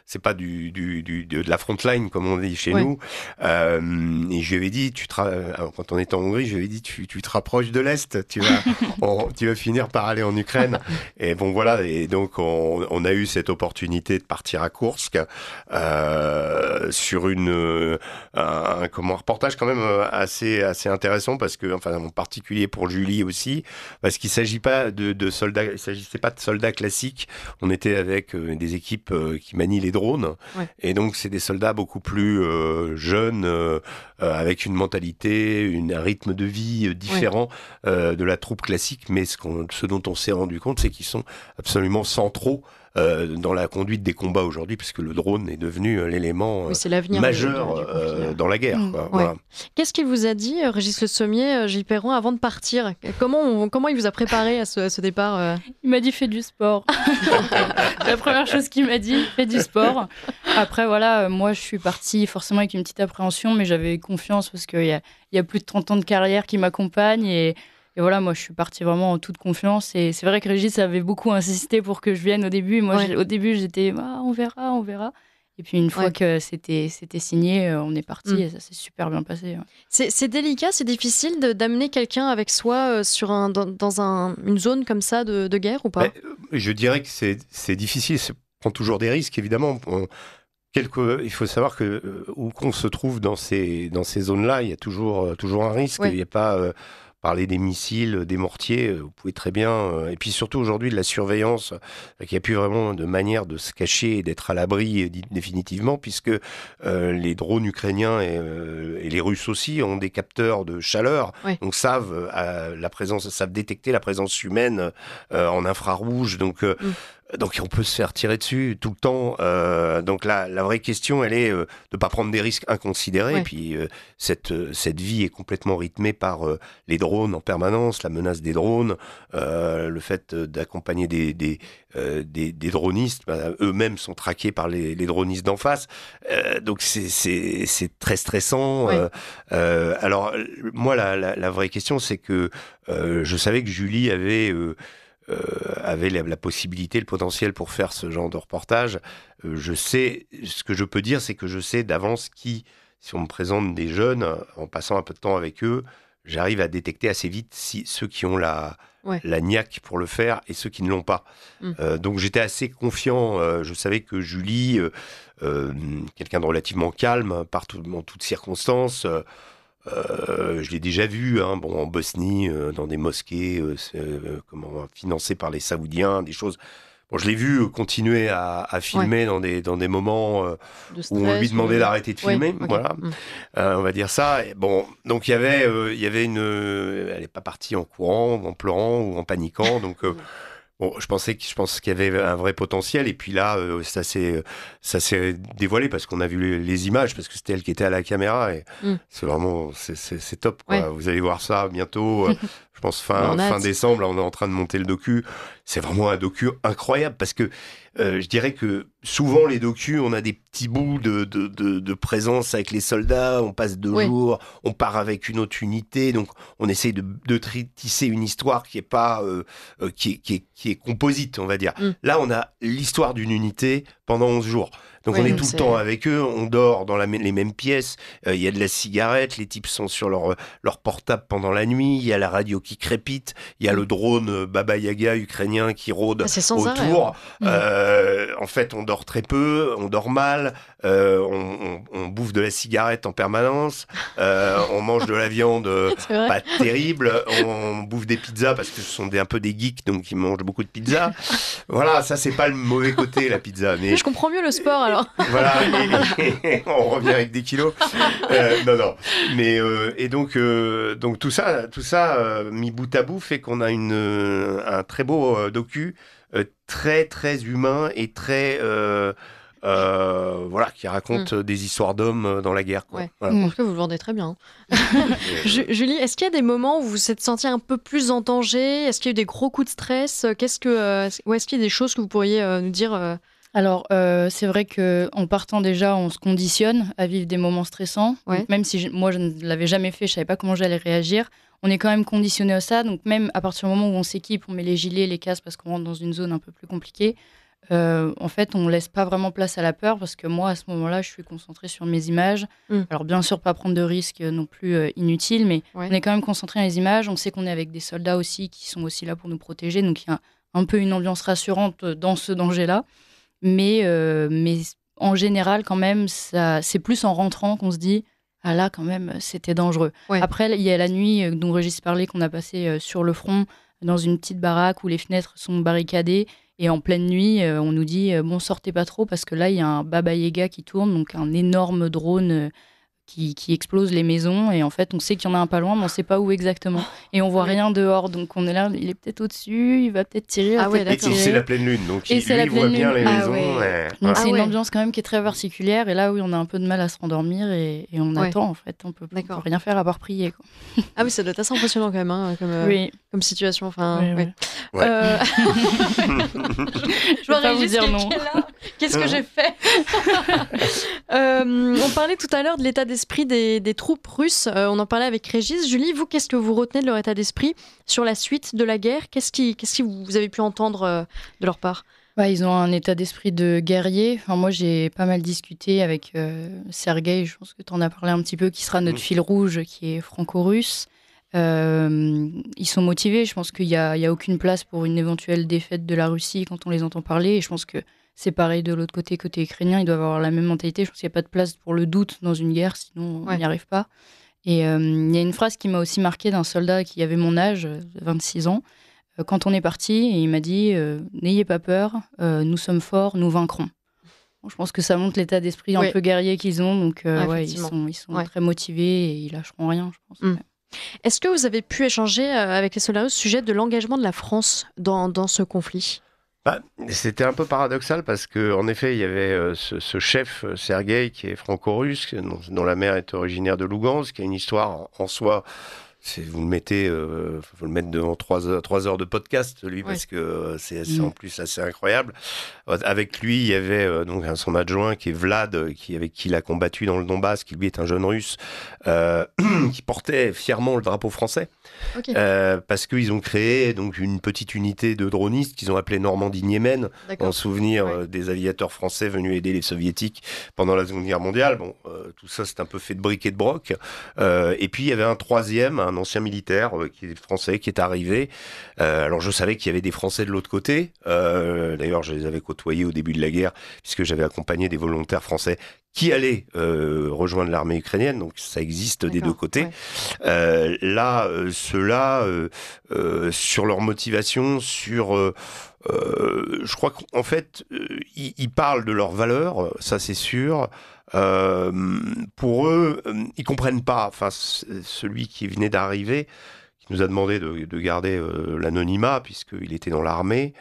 c'est pas de la front line comme on dit chez nous. Et je lui avais dit, quand on était en Hongrie, je lui avais dit, tu te rapproches de l'est, tu vas finir par aller en Ukraine. Et bon voilà, et donc on a eu cette opportunité de partir à Koursk sur un reportage quand même assez intéressant parce que, enfin en particulier pour Julie aussi, parce qu'il s'agit pas de soldats, il s'agissait pas de soldats classiques. On était avec des équipes qui manient les drones, et donc c'est des soldats beaucoup plus jeunes, avec une mentalité, un rythme de vie différent de la troupe classique. Mais ce dont on s'est rendu compte, c'est qu'ils sont absolument centraux dans la conduite des combats aujourd'hui, puisque le drone est devenu l'élément majeur dans la guerre. Voilà. Qu'est-ce qu'il vous a dit, Régis Le Sommier, Gilles Perron, avant de partir? Comment il vous a préparé à ce départ? Il m'a dit, fais du sport. La première chose qu'il m'a dit, fais du sport. Après, voilà, moi, je suis partie forcément avec une petite appréhension, mais j'avais confiance parce qu'il y a plus de 30 ans de carrière qui m'accompagnent et voilà, moi, je suis partie vraiment en toute confiance. Et c'est vrai que Régis avait beaucoup insisté pour que je vienne au début. Moi, au début, j'étais, on verra. Et puis, une fois que c'était signé, on est parti et ça s'est super bien passé. Ouais. C'est délicat, c'est difficile d'amener quelqu'un avec soi dans une zone comme ça de guerre ou pas? Je dirais que c'est difficile. Ça prend toujours des risques, évidemment. Il faut savoir que où qu'on se trouve dans ces zones-là, il y a toujours un risque. Ouais. Il n'y a pas parler des missiles, des mortiers. Vous pouvez très bien. Et puis surtout aujourd'hui de la surveillance. Il n'y a plus vraiment de manière de se cacher et d'être à l'abri définitivement, puisque les drones ukrainiens et les Russes aussi ont des capteurs de chaleur, Ouais. donc savent détecter la présence humaine en infrarouge. Donc on peut se faire tirer dessus tout le temps. Donc la vraie question, elle est de ne pas prendre des risques inconsidérés. Ouais. Et puis cette vie est complètement rythmée par les drones en permanence, la menace des drones, le fait d'accompagner des dronistes. Eux-mêmes sont traqués par les dronistes d'en face. Donc c'est très stressant. Ouais. Alors moi, la vraie question, c'est que je savais que Julie avait la possibilité, le potentiel pour faire ce genre de reportage. Ce que je peux dire, c'est que je sais d'avance si on me présente des jeunes, en passant un peu de temps avec eux, j'arrive à détecter assez vite ceux qui ont la niaque pour le faire et ceux qui ne l'ont pas. Donc j'étais assez confiant. Je savais que Julie, quelqu'un de relativement calme, en toutes circonstances, je l'ai déjà vu en Bosnie, dans des mosquées financées par les Saoudiens, des choses. Bon, je l'ai vu continuer à filmer dans des moments De stress, où on lui demandait d'arrêter de filmer. ok. Voilà, on va dire ça. Et bon, donc il y avait elle n'est pas partie en courant, ou en pleurant ou en paniquant. Donc bon, je pense qu'il y avait un vrai potentiel, et puis là, ça s'est dévoilé parce qu'on a vu les images, parce que c'était elle qui était à la caméra, et c'est vraiment, c'est top, quoi. Ouais. Vous allez voir ça bientôt, je pense fin décembre, là, on est en train de monter le docu. C'est vraiment un docu incroyable, parce que je dirais que souvent les docus, on a des petits bouts de présence avec les soldats, on passe 2 jours, on part avec une autre unité, donc on essaye de tisser une histoire qui est pas qui est composite, on va dire. Là, on a l'histoire d'une unité pendant 11 jours. Donc on est tout le temps avec eux, on dort dans les mêmes pièces, il y a de la cigarette, les types sont sur leur portable pendant la nuit, il y a la radio qui crépite, il y a le drone Baba Yaga ukrainien qui rôde autour. En fait, on dort très peu, on dort mal, on bouffe de la cigarette en permanence, on mange de la viande pas terrible, on bouffe des pizzas parce que ce sont un peu des geeks, donc ils mangent beaucoup de pizzas. Voilà, ça c'est pas le mauvais côté, la pizza. Mais je comprends mieux le sport alors. Voilà, et on revient avec des kilos. Non. Mais et donc tout ça mis bout à bout fait qu'on a un très beau docu, très très humain et très qui raconte des histoires d'hommes dans la guerre, quoi. Ouais. Voilà. En tout cas, vous le vendez très bien. Julie, est-ce qu'il y a des moments où vous vous êtes sentie un peu plus en danger ? Est-ce qu'il y a eu des gros coups de stress ? Est-ce qu'il y a des choses que vous pourriez nous dire Alors, c'est vrai qu'en partant déjà, on se conditionne à vivre des moments stressants. Ouais. Donc, même si moi, je ne l'avais jamais fait, je ne savais pas comment j'allais réagir. On est quand même conditionné à ça. Donc, même à partir du moment où on s'équipe, on met les gilets, les casques parce qu'on rentre dans une zone un peu plus compliquée, en fait, on ne laisse pas vraiment place à la peur, parce que moi, à ce moment-là, je suis concentrée sur mes images. Alors, bien sûr, pas prendre de risques non plus inutiles, mais on est quand même concentré sur les images. On sait qu'on est avec des soldats aussi qui sont aussi là pour nous protéger. Donc, il y a un peu une ambiance rassurante dans ce danger-là. Mais en général, quand même, c'est plus en rentrant qu'on se dit « Ah là, quand même, c'était dangereux ». Après, il y a la nuit dont Régis parlait, qu'on a passé sur le front, dans une petite baraque où les fenêtres sont barricadées. Et en pleine nuit, on nous dit « Bon, sortez pas trop, parce que là, il y a un Baba Yaga qui tourne, donc un énorme drone qui explose les maisons. Et en fait, on sait qu'il y en a un pas loin, mais on ne sait pas où exactement. Et on voit rien dehors, donc on est là, il est peut-être au-dessus, il va peut-être tirer. Et c'est la pleine lune, donc lui, il voit bien les maisons. Donc c'est une ambiance quand même qui est très particulière. Et là, oui, on a un peu de mal à se rendormir et on attend, en fait. On peut rien faire à part prier, quoi. Ah oui, ça doit être assez impressionnant quand même, comme situation. Enfin, je vois pas vous dire non. Qu'est-ce que j'ai fait On parlait tout à l'heure de l'état d'esprit des troupes russes. On en parlait avec Régis. Julie, vous, qu'est-ce que vous retenez de leur état d'esprit sur la suite de la guerre ? Qu'est-ce que vous avez pu entendre de leur part ? Ils ont un état d'esprit de guerrier. Enfin, moi, j'ai pas mal discuté avec Sergueï, je pense que tu en as parlé un petit peu, qui sera notre fil rouge, qui est franco-russe. Ils sont motivés. Je pense qu'il n'y a aucune place pour une éventuelle défaite de la Russie quand on les entend parler. Et je pense que C'est pareil de l'autre côté ukrainien, ils doivent avoir la même mentalité. Je pense qu'il n'y a pas de place pour le doute dans une guerre, sinon on n'y arrive pas. Et il y a une phrase qui m'a aussi marquée d'un soldat qui avait mon âge, 26 ans. Quand on est parti, il m'a dit « N'ayez pas peur, nous sommes forts, nous vaincrons ». Bon, je pense que ça montre l'état d'esprit un peu guerrier qu'ils ont. Donc ils sont très motivés et ils lâcheront rien, je pense. Est-ce que vous avez pu échanger avec les soldats russes au sujet de l'engagement de la France dans ce conflit ? C'était un peu paradoxal parce qu'en effet, il y avait ce chef, Sergueï, qui est franco-russe, dont la mère est originaire de Lugansk, qui a une histoire en soi. Vous le mettez, faut le mettre devant 3 heures de podcast, lui, parce que c'est en plus assez incroyable. Avec lui, il y avait donc son adjoint qui est Vlad, avec qui il a combattu dans le Donbass, qui lui est un jeune russe, qui portait fièrement le drapeau français. Parce qu'ils ont créé donc une petite unité de dronistes qu'ils ont appelée Normandie-Niemen, en souvenir des aviateurs français venus aider les soviétiques pendant la Seconde Guerre mondiale. Bon, tout ça, c'est un peu fait de briques et de broc. Et puis, il y avait un troisième, un ancien militaire qui est français, qui est arrivé. Alors, je savais qu'il y avait des Français de l'autre côté. D'ailleurs, je les avais côtoyés au début de la guerre, puisque j'avais accompagné des volontaires français qui allaient rejoindre l'armée ukrainienne. Donc, ça existe des deux côtés. Ceux-là, sur leur motivation, je crois qu'en fait, ils parlent de leurs valeurs, ça c'est sûr. Pour eux, ils comprennent pas. Enfin, celui qui venait d'arriver, qui nous a demandé de garder l'anonymat puisqu'il était dans l'armée,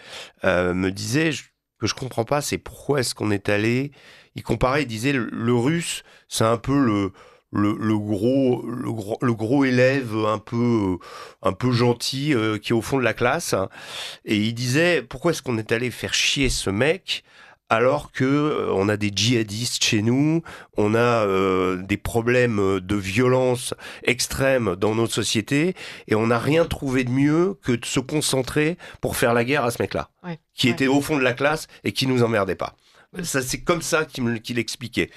me disait que je comprends pas, c'est pourquoi est-ce qu'on est allé. Il comparait, il disait le russe, c'est un peu le gros élève un peu gentil qui est au fond de la classe, et il disait pourquoi est-ce qu'on est allé faire chier ce mec alors que on a des djihadistes chez nous, on a des problèmes de violence extrême dans notre société, et on n'a rien trouvé de mieux que de se concentrer pour faire la guerre à ce mec-là, qui était au fond de la classe et qui nous emmerdait pas. Ça, c'est comme ça qu'il expliquait.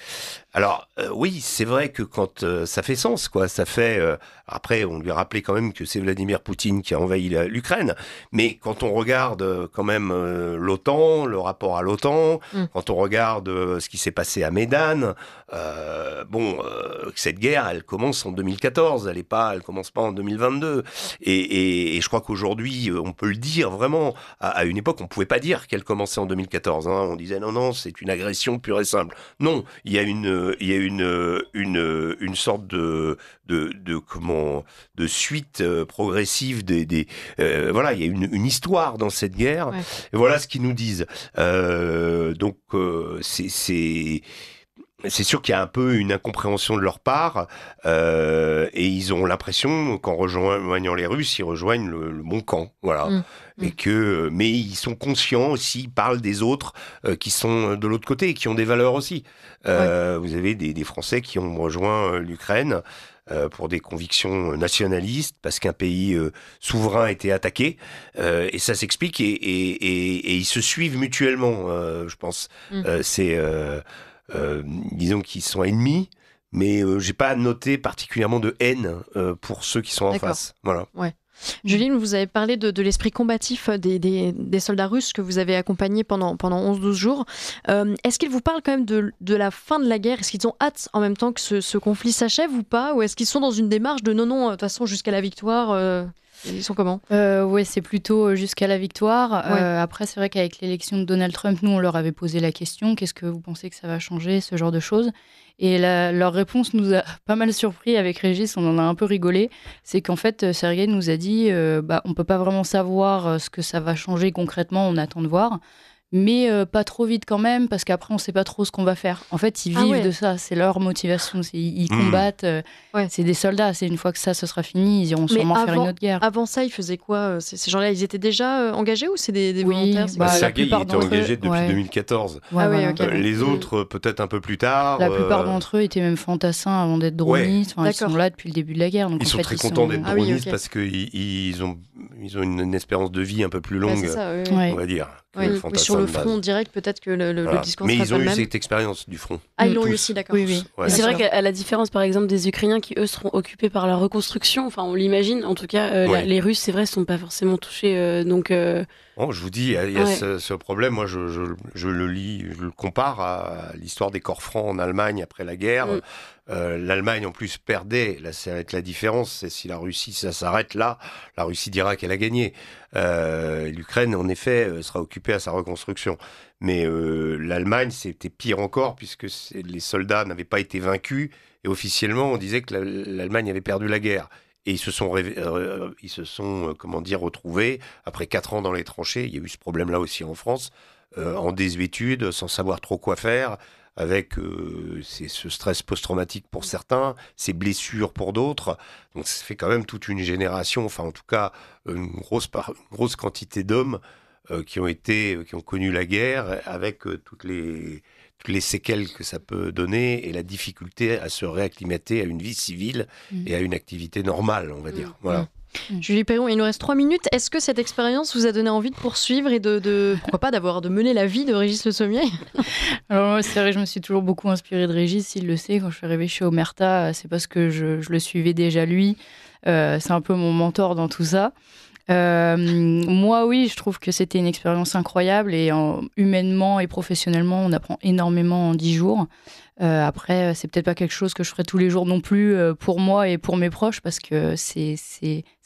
Alors, oui, c'est vrai que quand ça fait sens, quoi. Ça fait... après, on lui a rappelé quand même que c'est Vladimir Poutine qui a envahi l'Ukraine. Mais quand on regarde quand même l'OTAN, le rapport à l'OTAN, quand on regarde ce qui s'est passé à Médane, cette guerre, elle commence en 2014. Elle commence pas en 2022. Et je crois qu'aujourd'hui, on peut le dire vraiment. À une époque, on pouvait pas dire qu'elle commençait en 2014. Hein. On disait non, c'est une agression pure et simple. Non, il y a une sorte de suite progressive voilà, il y a une histoire dans cette guerre. Et voilà ce qu'ils nous disent. C'est sûr qu'il y a un peu une incompréhension de leur part, et ils ont l'impression qu'en rejoignant les Russes, ils rejoignent le bon camp, voilà. Mais ils sont conscients aussi, ils parlent des autres qui sont de l'autre côté et qui ont des valeurs aussi. Vous avez des Français qui ont rejoint l'Ukraine pour des convictions nationalistes, parce qu'un pays souverain a été attaqué, et ça s'explique, et ils se suivent mutuellement, je pense. Disons qu'ils sont ennemis, mais j'ai pas noté particulièrement de haine pour ceux qui sont en face. Voilà. Juline, vous avez parlé de l'esprit combatif des soldats russes que vous avez accompagnés pendant 11-12 jours. Est-ce qu'ils vous parlent quand même de la fin de la guerre ? Est-ce qu'ils ont hâte en même temps que ce conflit s'achève ou pas ? Ou est-ce qu'ils sont dans une démarche de non, de toute façon jusqu'à la victoire Ils sont comment ? Oui, c'est plutôt jusqu'à la victoire. Après, c'est vrai qu'avec l'élection de Donald Trump, nous, on leur avait posé la question, qu'est-ce que vous pensez que ça va changer, ce genre de choses ? Et leur réponse nous a pas mal surpris avec Régis, on en a un peu rigolé. C'est qu'en fait, Sergueï nous a dit on ne peut pas vraiment savoir ce que ça va changer concrètement, on attend de voir. Mais pas trop vite quand même, parce qu'après, on ne sait pas trop ce qu'on va faire. En fait, ils vivent de ça, c'est leur motivation. Ils combattent, c'est des soldats. C'est une fois que ça, ce sera fini, ils iront sûrement faire une autre guerre. Avant ça, ils faisaient quoi ces gens-là, ils étaient déjà engagés ou c'est des volontaires? Sergueï, il était engagé depuis 2014. Les autres, peut-être un peu plus tard. La plupart d'entre eux étaient même fantassins avant d'être dronistes. Ils sont là depuis le début de la guerre. Donc ils sont très contents d'être dronistes parce qu'ils ont une espérance de vie un peu plus longue, on va dire. Sur le front direct, peut-être que le discours mais sera ils ont eu même. cette expérience du front. Ils l'ont eu aussi, d'accord. C'est vrai qu'à la différence, par exemple, des Ukrainiens qui, eux, seront occupés par la reconstruction, enfin, on l'imagine, en tout cas, les Russes, c'est vrai, ne sont pas forcément touchés, Bon, je vous dis, il y a ce problème. Moi, je le lis, je le compare à l'histoire des corps francs en Allemagne après la guerre. L'Allemagne, en plus, perdait. Là, ça va être la différence. C'est si la Russie, ça s'arrête là, la Russie dira qu'elle a gagné. L'Ukraine, en effet, sera occupée à sa reconstruction. Mais l'Allemagne, c'était pire encore, puisque les soldats n'avaient pas été vaincus. Et officiellement, on disait que l'Allemagne avait perdu la guerre. Et ils se sont retrouvés, après 4 ans dans les tranchées, il y a eu ce problème-là aussi en France, en désuétude, sans savoir trop quoi faire, avec ce stress post-traumatique pour certains, ces blessures pour d'autres. Donc ça fait quand même toute une génération, enfin en tout cas une grosse quantité d'hommes qui ont connu la guerre, avec toutes les séquelles que ça peut donner et la difficulté à se réacclimater à une vie civile et à une activité normale, on va dire. Voilà. Julie Perron, il nous reste 3 minutes. Est-ce que cette expérience vous a donné envie de poursuivre et pourquoi pas de mener la vie de Régis Le Sommier? Alors moi, c'est vrai, je me suis toujours beaucoup inspirée de Régis, il le sait. Quand je suis arrivée chez Omerta, c'est parce que je le suivais déjà lui. C'est un peu mon mentor dans tout ça. Moi, oui, je trouve que c'était une expérience incroyable et humainement et professionnellement, on apprend énormément en 10 jours. Après, c'est peut-être pas quelque chose que je ferai tous les jours non plus pour moi et pour mes proches, parce que c'est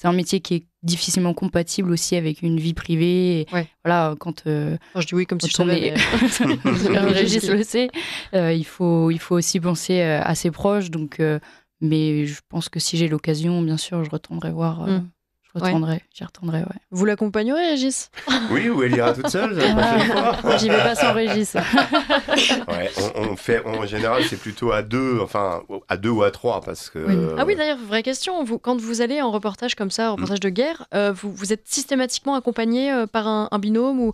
un métier qui est difficilement compatible aussi avec une vie privée. Et voilà, quand je dis oui comme si je savais. Régis le sait. Il faut aussi penser à ses proches. Donc, mais je pense que si j'ai l'occasion, bien sûr, je retournerai voir. J'y retournerai, ouais. Vous l'accompagnerez, Régis? Oui, ou elle ira toute seule la prochaine fois. J'y vais pas sans Régis. On fait, en général, c'est plutôt à 2, enfin à 2 ou à 3, parce que... Oui. Ah oui, d'ailleurs, vraie question. Quand vous allez en reportage comme ça, reportage de guerre, vous êtes systématiquement accompagné par un binôme ou...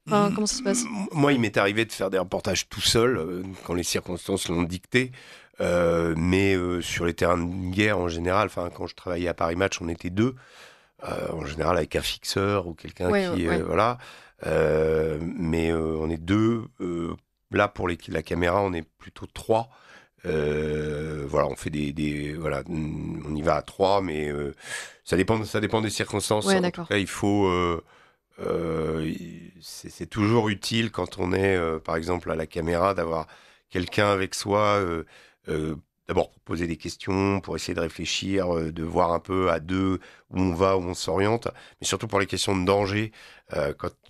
Enfin, comment ça se passe? Moi, il m'est arrivé de faire des reportages tout seul, quand les circonstances l'ont dicté. Mais sur les terrains de guerre, en général, quand je travaillais à Paris Match, on était 2. En général avec un fixeur ou quelqu'un voilà. Mais on est 2. Là, pour la caméra, on est plutôt 3. Voilà, on fait voilà, on y va à 3, mais ça dépend des circonstances. Ouais, en tout cas, il faut... c'est toujours utile quand on est, par exemple, à la caméra, d'avoir quelqu'un avec soi... D'abord pour poser des questions, pour essayer de réfléchir, de voir un peu à 2 où on va, où on s'oriente, mais surtout pour les questions de danger.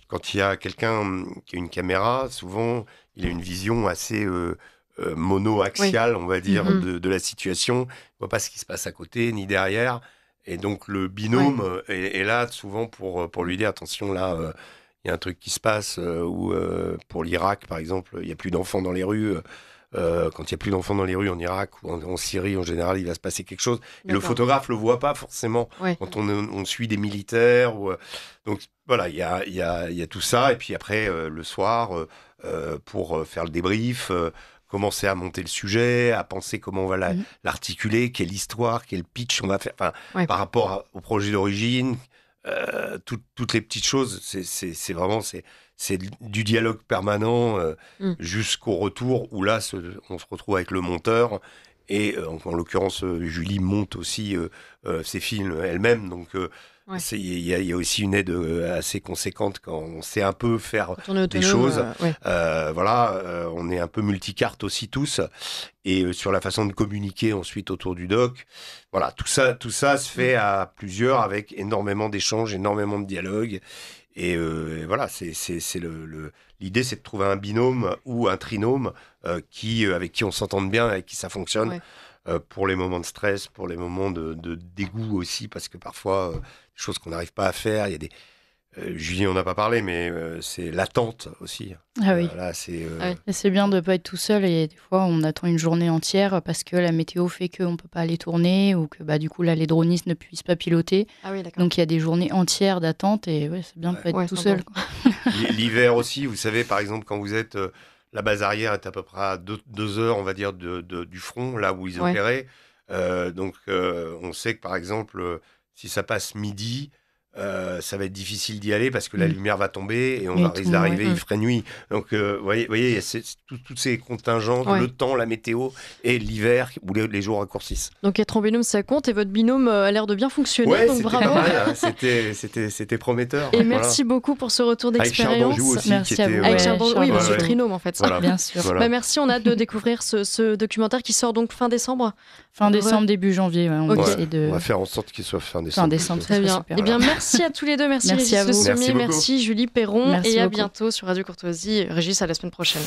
Quand il y a quelqu'un qui a une caméra, souvent il a une vision assez mono-axiale, on va dire, de la situation. Il ne voit pas ce qui se passe à côté ni derrière. Et donc le binôme est là souvent pour lui dire attention, là, il y a un truc qui se passe, ou pour l'Irak par exemple, il n'y a plus d'enfants dans les rues. Quand il n'y a plus d'enfants dans les rues en Irak ou en Syrie, en général, il va se passer quelque chose. Et le photographe ne le voit pas forcément quand on suit des militaires. Donc voilà, il y a tout ça. Et puis après, le soir, pour faire le débrief, commencer à monter le sujet, à penser comment on va l'articuler, quelle histoire, quel pitch on va faire par rapport au projet d'origine. Toutes les petites choses, c'est vraiment... C'est du dialogue permanent jusqu'au retour où là, on se retrouve avec le monteur. Et en l'occurrence, Julie monte aussi ses films elle-même. Donc, il y a aussi une aide assez conséquente quand on sait un peu faire des choses. Voilà, on est un peu multicarte aussi tous. Et sur la façon de communiquer ensuite autour du doc. Voilà, tout ça se fait à plusieurs avec énormément d'échanges, énormément de dialogues. Et voilà, l'idée, c'est de trouver un binôme ou un trinôme avec qui on s'entende bien, avec qui ça fonctionne, pour les moments de stress, pour les moments de dégoût aussi, parce que parfois, des choses qu'on n'arrive pas à faire, il y a des... Julie, on n'a pas parlé, mais c'est l'attente aussi. Ah oui. Là, c'est bien de ne pas être tout seul, et des fois, on attend une journée entière parce que la météo fait qu'on ne peut pas aller tourner, ou que du coup, là, les dronistes ne puissent pas piloter. Ah oui, d'accord. Donc, il y a des journées entières d'attente, et c'est bien de ne pas être tout seul. L'hiver aussi, vous savez, par exemple, quand vous êtes... la base arrière est à peu près à 2 heures, on va dire, du front, là où ils opéraient. Donc, on sait que, par exemple, si ça passe midi... ça va être difficile d'y aller parce que la lumière va tomber et on Et va tout, risque d'arriver, ouais. il ferait nuit. Donc, vous voyez, toutes ces contingences, Ouais. le temps, la météo et l'hiver où les jours raccourcissent. Donc être en binôme, ça compte et votre binôme a l'air de bien fonctionner, Ouais, donc c'était bravo. pas mal, hein. C'était prometteur. Et Voilà. merci beaucoup pour ce retour Avec Charles d'expérience. Danjou aussi, Merci qui à était... vous. Avec Ouais, Charles Danjou, oui, Charles monsieur Danjou. Trinôme en fait. Voilà. Bien sûr. Voilà. Bah, merci, on a hâte de découvrir ce documentaire qui sort donc fin décembre. Fin décembre, début janvier. Ouais, on Ok. essaie de. On va faire en sorte qu'il soit fin Fin décembre. décembre, Très ce serait bien. super. Eh bien, merci à tous les deux. Merci, Merci à Régis Le vous. Sommier, Merci beaucoup. merci Julie Perron. Merci et à beaucoup. bientôt sur Radio Courtoisie. Régis, à la semaine prochaine.